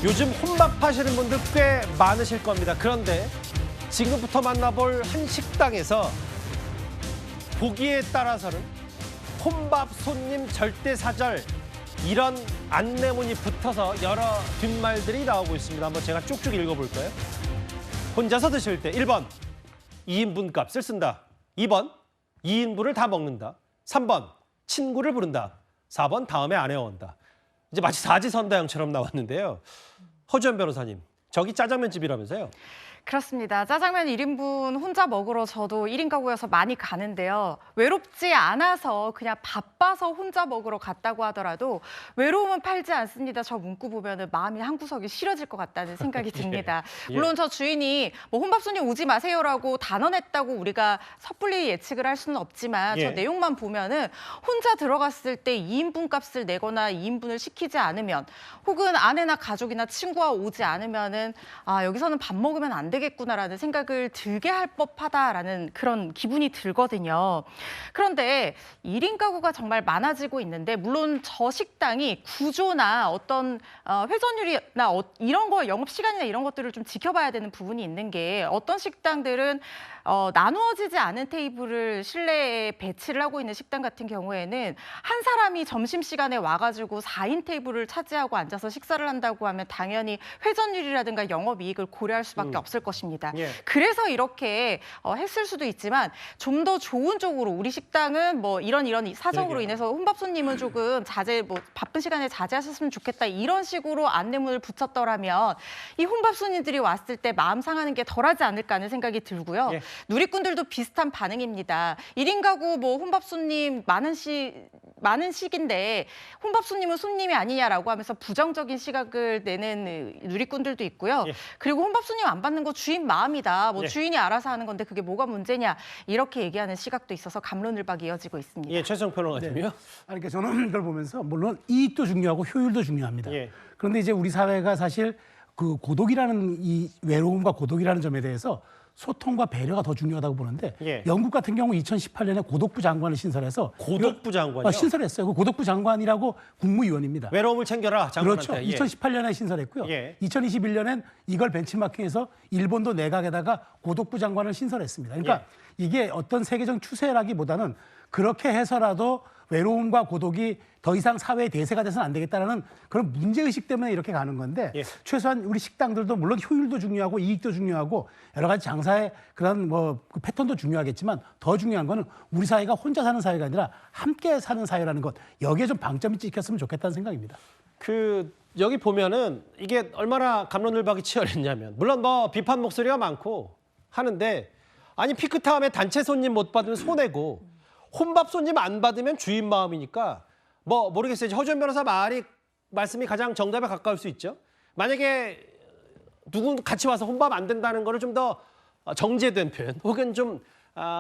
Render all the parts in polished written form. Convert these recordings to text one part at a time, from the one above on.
요즘 혼밥 하시는 분들 꽤 많으실 겁니다. 그런데 지금부터 만나볼 한 식당에서 보기에 따라서는 혼밥 손님 절대 사절 이런 안내문이 붙어서 여러 뒷말들이 나오고 있습니다. 한번 제가 쭉쭉 읽어볼까요? 혼자서 드실 때 1번 2인분 값을 쓴다. 2번 2인분을 다 먹는다. 3번 친구를 부른다. 4번 다음에 안 해온다. 이제 마치 사지선다형처럼 나왔는데요. 허주연 변호사님, 저기 짜장면 집이라면서요? 그렇습니다. 짜장면 1인분 혼자 먹으러 저도 1인 가구여서 많이 가는데요. 외롭지 않아서 그냥 바빠서 혼자 먹으러 갔다고 하더라도 외로움은 팔지 않습니다. 저 문구 보면 마음이 한구석이 시려질 것 같다는 생각이 듭니다. 예. 물론 저 주인이 뭐 혼밥 손님 오지 마세요라고 단언했다고 우리가 섣불리 예측을 할 수는 없지만 예. 저 내용만 보면은 혼자 들어갔을 때 2인분 값을 내거나 2인분을 시키지 않으면 혹은 아내나 가족이나 친구와 오지 않으면은 아, 여기서는 밥 먹으면 안 되겠구나라는 생각을 들게 할 법하다라는 그런 기분이 들거든요. 그런데 1인 가구가 정말 많아지고 있는데 물론 저 식당이 구조나 어떤 회전율이나 이런 거 영업시간이나 이런 것들을 좀 지켜봐야 되는 부분이 있는 게 어떤 식당들은 나누어지지 않은 테이블을 실내에 배치를 하고 있는 식당 같은 경우에는 한 사람이 점심시간에 와가지고 4인 테이블을 차지하고 앉아서 식사를 한다고 하면 당연히 회전율이라든가 영업이익을 고려할 수밖에 없을 것입니다. 예. 그래서 이렇게 했을 수도 있지만 좀 더 좋은 쪽으로 우리 식당은 뭐 이런 사정으로 인해서 혼밥 손님은 조금 바쁜 시간에 자제하셨으면 좋겠다 이런 식으로 안내문을 붙였더라면 이 혼밥 손님들이 왔을 때 마음 상하는 게 덜하지 않을까 하는 생각이 들고요. 예. 누리꾼들도 비슷한 반응입니다. 1인 가구 뭐 혼밥 손님 많은 시기인데 혼밥 손님은 손님이 아니냐라고 하면서 부정적인 시각을 내는 누리꾼들도 있고요. 예. 그리고 혼밥 손님 안 받는 거 주인 마음이다. 뭐 예. 주인이 알아서 하는 건데 그게 뭐가 문제냐. 이렇게 얘기하는 시각도 있어서 감론을박이 이어지고 있습니다. 예, 최성 평론가님요. 그러니까 저는 이걸 보면서 물론 이익도 중요하고 효율도 중요합니다. 예. 그런데 이제 우리 사회가 사실 그 고독이라는 이 외로움과 고독이라는 점에 대해서 소통과 배려가 더 중요하다고 보는데 예. 영국 같은 경우 2018년에 고독부 장관을 신설해서 고독부 장관이요? 신설했어요. 그 고독부 장관이라고 국무위원입니다. 외로움을 챙겨라 장관한테. 그렇죠. 예. 2018년에 신설했고요. 예. 2021년엔 이걸 벤치마킹해서 일본도 내각에다가 고독부 장관을 신설했습니다. 그러니까 이게 어떤 세계적 추세라기보다는 그렇게 해서라도 외로움과 고독이 더 이상 사회의 대세가 돼서는 안 되겠다는 그런 문제의식 때문에 이렇게 가는 건데 예. 최소한 우리 식당들도 물론 효율도 중요하고 이익도 중요하고 여러 가지 장사의 그런 그 패턴도 중요하겠지만 더 중요한 거는 우리 사회가 혼자 사는 사회가 아니라 함께 사는 사회라는 것 여기에 좀 방점이 찍혔으면 좋겠다는 생각입니다. 여기 보면은 이게 얼마나 갑론을박이 치열했냐면 물론 뭐 비판 목소리가 많고 하는데 아니 피크타임에 단체 손님 못 받으면 손해고 혼밥 손님 안 받으면 주인 마음이니까 뭐 모르겠어요. 허주연 변호사 말씀이 가장 정답에 가까울 수 있죠. 만약에 누군 같이 와서 혼밥 안 된다는 거를 좀 더 정제된 표현 혹은 좀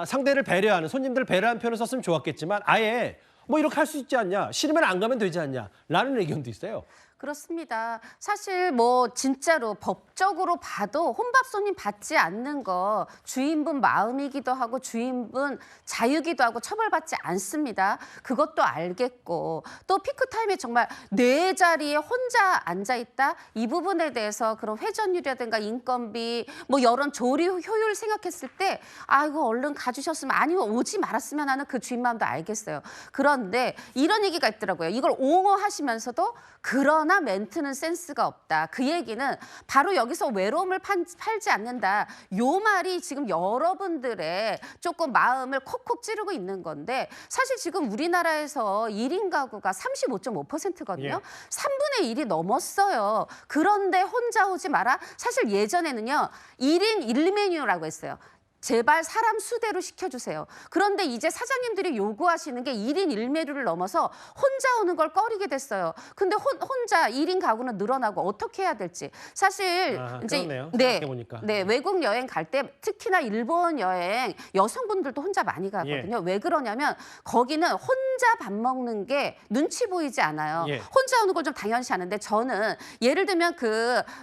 상대를 배려하는 손님들을 배려하는 표현을 썼으면 좋았겠지만 아예 뭐 이렇게 할 수 있지 않냐. 싫으면 안 가면 되지 않냐라는 의견도 있어요. 그렇습니다. 사실 뭐 진짜로 법적으로 봐도 혼밥 손님 받지 않는 거 주인분 마음이기도 하고 주인분 자유기도 하고 처벌받지 않습니다. 그것도 알겠고 또 피크타임에 정말 내 자리에 혼자 앉아있다 이 부분에 대해서 그런 회전율이라든가 인건비 뭐 여러 조리 효율 생각했을 때 이거 얼른 가주셨으면 아니면 오지 말았으면 하는 그 주인 마음도 알겠어요. 그런데 이런 얘기가 있더라고요. 이걸 옹호하시면서도 그러나 멘트는 센스가 없다. 그 얘기는 바로 여기서 외로움을 팔지 않는다. 요 말이 지금 여러분들의 조금 마음을 콕콕 찌르고 있는 건데 사실 지금 우리나라에서 1인 가구가 35.5%거든요. 예. 3분의 1이 넘었어요. 그런데 혼자 오지 마라. 사실 예전에는요. 1인 1메뉴라고 했어요. 제발 사람 수대로 시켜주세요. 그런데 이제 사장님들이 요구하시는 게 1인 1메뉴를 넘어서 혼자 오는 걸 꺼리게 됐어요. 근데 혼자 1인 가구는 늘어나고 어떻게 해야 될지. 사실 이제 그렇네요. 네, 생각해보니까. 외국 여행 갈 때 특히나 일본 여행 여성분들도 혼자 많이 가거든요. 왜 그러냐면 거기는 혼자 밥 먹는 게 눈치 보이지 않아요. 예. 혼자 오는 걸 좀 당연시 하는데 저는 예를 들면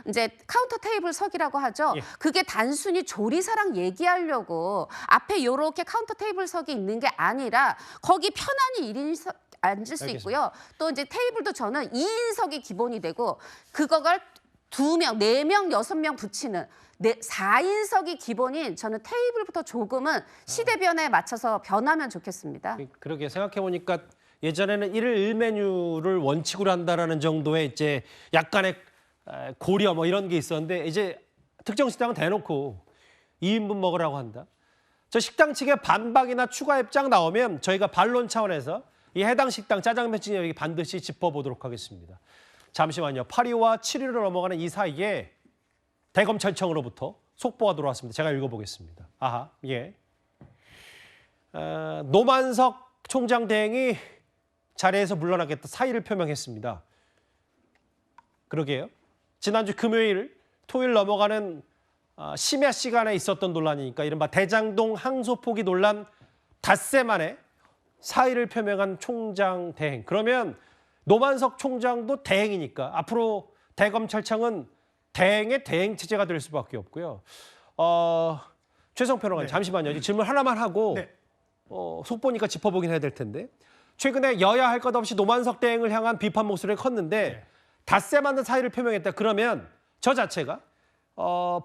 이제 카운터 테이블 석이라고 하죠. 예. 그게 단순히 조리사랑 얘기하려고 앞에 이렇게 카운터 테이블석이 있는 게 아니라 거기 편안히 1인 앉을 수 알겠습니다. 있고요. 또 이제 테이블도 저는 2인석이 기본이 되고 그걸 2명, 4명, 6명 붙이는 4인석이 기본인 저는 테이블부터 조금은 시대 변화에 맞춰서 변하면 좋겠습니다. 그러게 생각해 보니까 예전에는 1일 1메뉴를 원칙으로 한다라는 정도의 이제 약간의 고려 뭐 이런 게 있었는데 이제 특정 식당은 대놓고 2인분 먹으라고 한다. 저 식당 측에 반박이나 추가 입장 나오면 저희가 반론 차원에서 이 해당 식당 짜장면 집 여기 반드시 짚어보도록 하겠습니다. 잠시만요. 8위와 7위로 넘어가는 이 사이에 대검찰청으로부터 속보가 들어왔습니다. 제가 읽어보겠습니다. 아하, 예. 노만석 총장 대행이 자리에서 물러나겠다 사의를 표명했습니다. 그러게요. 지난주 금요일, 토요일 넘어가는 심야 시간에 있었던 논란이니까 이른바 대장동 항소 포기 논란 닷새 만에 사의를 표명한 총장 대행. 그러면 노만석 총장도 대행이니까 앞으로 대검찰청은 대행의 대행 체제가 될 수밖에 없고요. 최성 평론가님 잠시만요. 질문 하나만 하고 속보니까 짚어보긴 해야 될 텐데 최근에 여야 할 것 없이 노만석 대행을 향한 비판 목소리가 컸는데 닷새 만에 사의를 표명했다. 그러면 저 자체가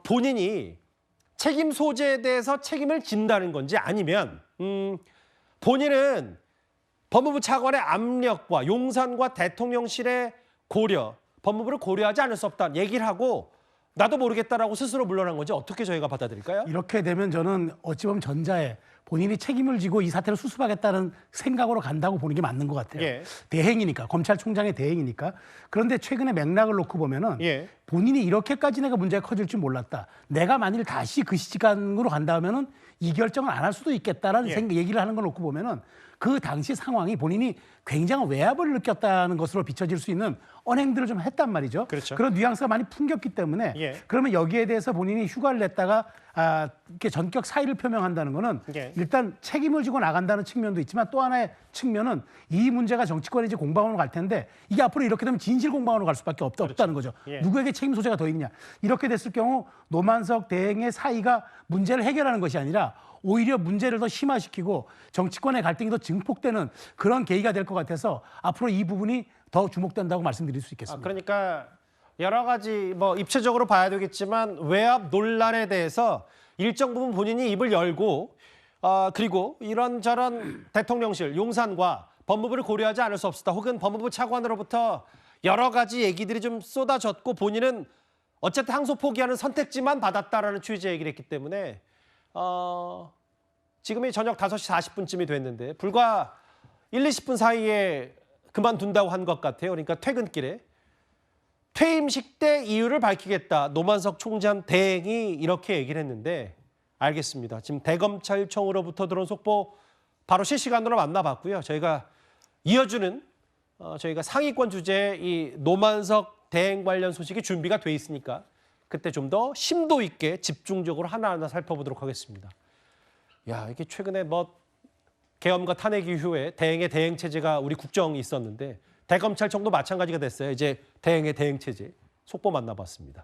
본인이 책임 소재에 대해서 책임을 진다는 건지 아니면 본인은 법무부 차관의 압력과 용산과 대통령실의 고려, 법무부를 고려하지 않을 수 없다 얘기를 하고 나도 모르겠다라고 스스로 물러난 건지 어떻게 저희가 받아들일까요? 이렇게 되면 저는 어찌 보면 전자에 본인이 책임을 지고 이 사태를 수습하겠다는 생각으로 간다고 보는 게 맞는 것 같아요. 예. 대행이니까, 검찰총장의 대행이니까. 그런데 최근에 맥락을 놓고 보면은 예. 본인이 이렇게까지 내가 문제가 커질 줄 몰랐다. 내가 만일 다시 그 시간으로 간다면은 이 결정을 안 할 수도 있겠다라는 얘기를 하는 걸 놓고 보면은 그 당시 상황이 본인이 굉장한 외압을 느꼈다는 것으로 비춰질 수 있는 언행들을 좀 했단 말이죠. 그렇죠. 그런 뉘앙스가 많이 풍겼기 때문에 그러면 여기에 대해서 본인이 휴가를 냈다가 이렇게 전격 사의를 표명한다는 거는 일단 책임을 지고 나간다는 측면도 있지만 또 하나의 측면은 이 문제가 정치권에 이제 공방으로 갈 텐데 이게 앞으로 이렇게 되면 진실 공방으로 갈 수밖에 없다는 거죠. 누구에게 책임 소재가 더 있냐. 이렇게 됐을 경우 노만석 대행의 사의가 문제를 해결하는 것이 아니라 오히려 문제를 더 심화시키고 정치권의 갈등이 더 증폭되는 그런 계기가 될 것 같아서 앞으로 이 부분이 더 주목된다고 말씀드릴 수 있겠습니다. 그러니까 여러 가지 뭐 입체적으로 봐야 되겠지만 외압 논란에 대해서 일정 부분 본인이 입을 열고 그리고 이런저런 대통령실, 용산과 법무부를 고려하지 않을 수 없었다. 혹은 법무부 차관으로부터 여러 가지 얘기들이 좀 쏟아졌고 본인은 어쨌든 항소 포기하는 선택지만 받았다라는 취지의 얘기를 했기 때문에 지금이 저녁 5시 40분쯤이 됐는데 불과 1, 20분 사이에 그만둔다고 한 것 같아요. 그러니까 퇴근길에 퇴임식 때 이유를 밝히겠다. 노만석 총장 대행이 이렇게 얘기를 했는데 알겠습니다. 지금 대검찰청으로부터 들어온 속보 바로 실시간으로 만나봤고요. 저희가 이어주는 저희가 상위권 주제의 이 노만석 대행 관련 소식이 준비가 돼 있으니까 그때 좀 더 심도 있게 집중적으로 하나하나 살펴보도록 하겠습니다. 야, 이게 최근에 뭐 계엄과 탄핵 이후에 대행의 대행 체제가 우리 국정이 있었는데 대검찰청도 마찬가지가 됐어요. 이제 대행의 대행 체제 속보 만나봤습니다.